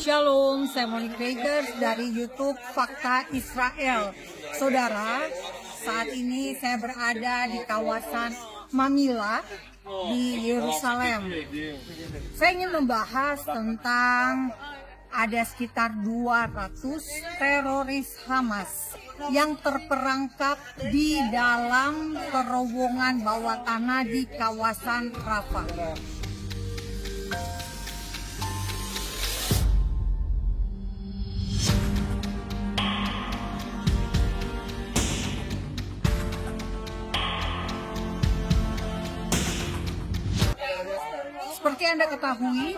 Shalom, saya Monique Bakers dari YouTube Fakta Israel. Saudara, saat ini saya berada di kawasan Mamila di Yerusalem. Saya ingin membahas tentang ada sekitar 200 teroris Hamas yang terperangkap di dalam terowongan bawah tanah di kawasan Rafah. Seperti Anda ketahui,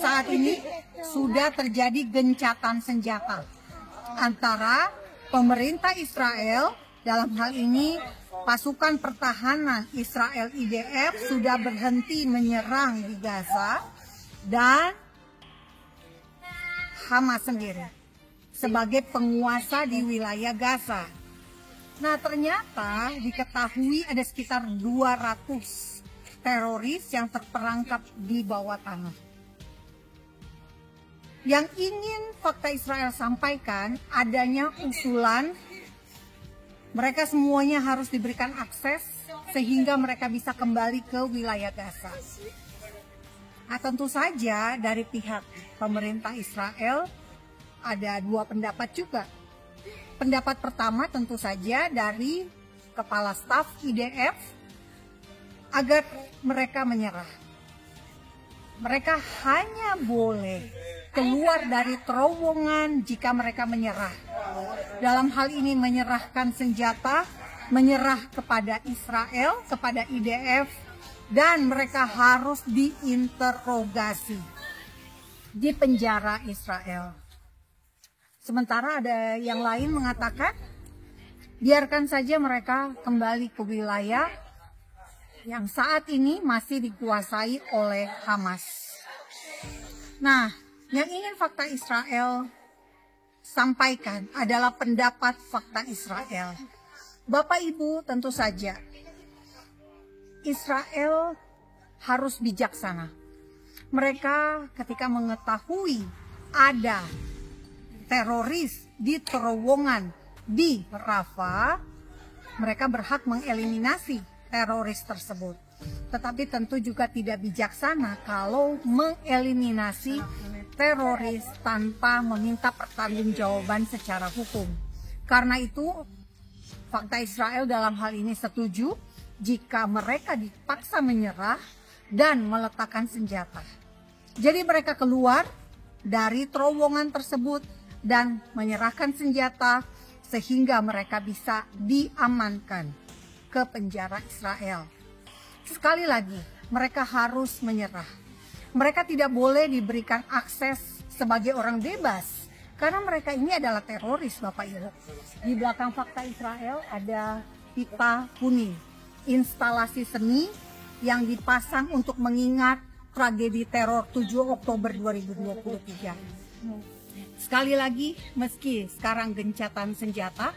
saat ini sudah terjadi gencatan senjata antara pemerintah Israel, dalam hal ini pasukan pertahanan Israel IDF sudah berhenti menyerang di Gaza, dan Hamas sendiri sebagai penguasa di wilayah Gaza. Nah, ternyata diketahui ada sekitar 200 teroris yang terperangkap di bawah tanah. Yang ingin Fakta Israel sampaikan, adanya usulan mereka semuanya harus diberikan akses sehingga mereka bisa kembali ke wilayah Gaza. Nah, tentu saja dari pihak pemerintah Israel ada dua pendapat juga. Pendapat pertama tentu saja dari Kepala Staf IDF agar mereka menyerah. Mereka hanya boleh keluar dari terowongan jika mereka menyerah. Dalam hal ini menyerahkan senjata, menyerah kepada Israel, kepada IDF, dan mereka harus diinterogasi di penjara Israel. Sementara ada yang lain mengatakan, biarkan saja mereka kembali ke wilayah yang saat ini masih dikuasai oleh Hamas. Nah, yang ingin Fakta Israel sampaikan adalah pendapat Fakta Israel. Bapak Ibu, tentu saja Israel harus bijaksana. Mereka ketika mengetahui ada teroris di terowongan di Rafah, mereka berhak mengeliminasi teroris tersebut. Tetapi tentu juga tidak bijaksana kalau mengeliminasi teroris tanpa meminta pertanggungjawaban secara hukum. Karena itu, Fakta Israel dalam hal ini setuju jika mereka dipaksa menyerah dan meletakkan senjata. Jadi mereka keluar dari terowongan tersebut dan menyerahkan senjata sehingga mereka bisa diamankan ke penjara Israel. Sekali lagi, mereka harus menyerah. Mereka tidak boleh diberikan akses sebagai orang bebas, karena mereka ini adalah teroris, Bapak Ibu. Di belakang Fakta Israel ada pita kuning, instalasi seni yang dipasang untuk mengingat tragedi teror 7 Oktober 2023. Sekali lagi, meski sekarang gencatan senjata,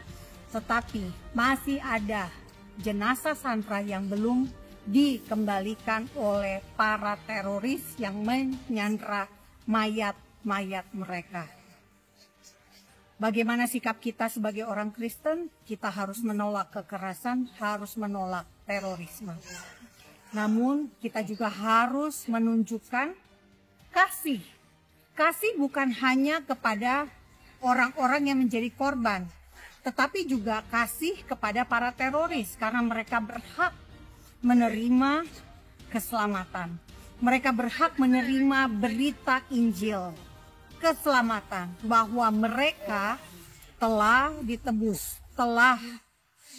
tetapi masih ada jenazah sandera yang belum dikembalikan oleh para teroris yang menyandera mayat-mayat mereka. Bagaimana sikap kita sebagai orang Kristen? Kita harus menolak kekerasan, harus menolak terorisme. Namun kita juga harus menunjukkan kasih. Kasih bukan hanya kepada orang-orang yang menjadi korban, tetapi juga kasih kepada para teroris, karena mereka berhak menerima keselamatan. Mereka berhak menerima berita Injil, keselamatan, bahwa mereka telah ditebus, telah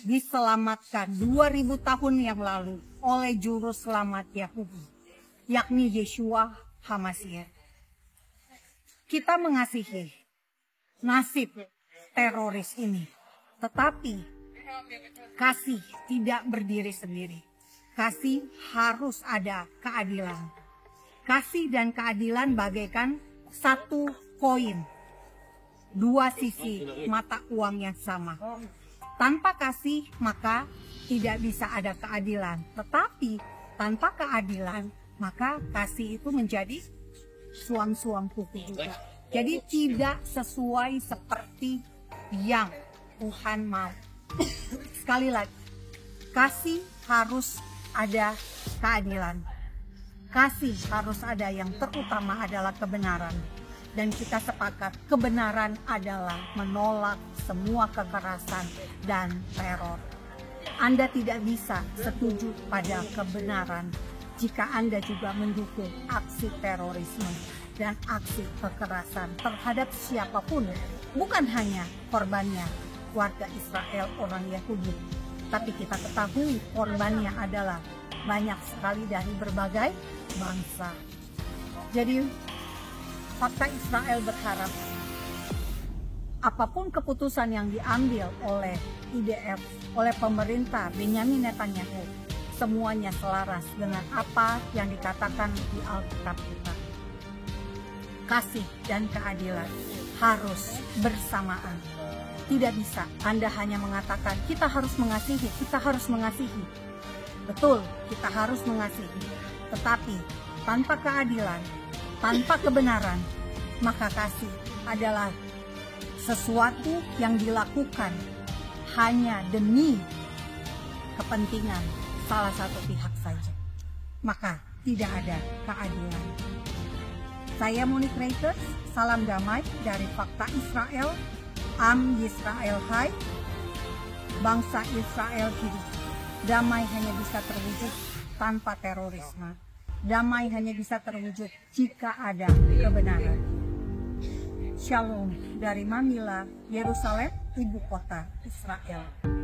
diselamatkan 2000 tahun yang lalu oleh juru selamat Yahudi, yakni Yeshua HaMashiach. Kita mengasihi nasib teroris ini, tetapi kasih tidak berdiri sendiri. Kasih harus ada keadilan. Kasih dan keadilan bagaikan satu koin, dua sisi mata uang yang sama. Tanpa kasih maka tidak bisa ada keadilan. Tetapi tanpa keadilan maka kasih itu menjadi suam-suam kuku juga. Jadi tidak sesuai seperti yang Tuhan mau. Sekali lagi, kasih harus ada keadilan. Kasih harus ada, yang terutama adalah kebenaran. Dan kita sepakat kebenaran adalah menolak semua kekerasan dan teror. Anda tidak bisa setuju pada kebenaran jika Anda juga mendukung aksi terorisme dan aksi kekerasan terhadap siapapun, bukan hanya korbannya warga Israel, orang Yahudi, tapi kita ketahui korbannya adalah banyak sekali dari berbagai bangsa. Jadi Fakta Israel berharap apapun keputusan yang diambil oleh IDF, oleh pemerintah Benyamin Netanyahu, semuanya selaras dengan apa yang dikatakan di Alkitab kita. Kasih dan keadilan harus bersamaan. Tidak bisa Anda hanya mengatakan kita harus mengasihi, kita harus mengasihi. Betul, kita harus mengasihi. Tetapi tanpa keadilan, tanpa kebenaran, maka kasih adalah sesuatu yang dilakukan hanya demi kepentingan salah satu pihak saja. Maka tidak ada keadilan. Saya Monique Reuters, salam damai dari Fakta Israel. Am Yisrael Hai, bangsa Israel hidup. Damai hanya bisa terwujud tanpa terorisme. Damai hanya bisa terwujud jika ada kebenaran. Shalom dari Manila, Yerusalem, ibu kota Israel.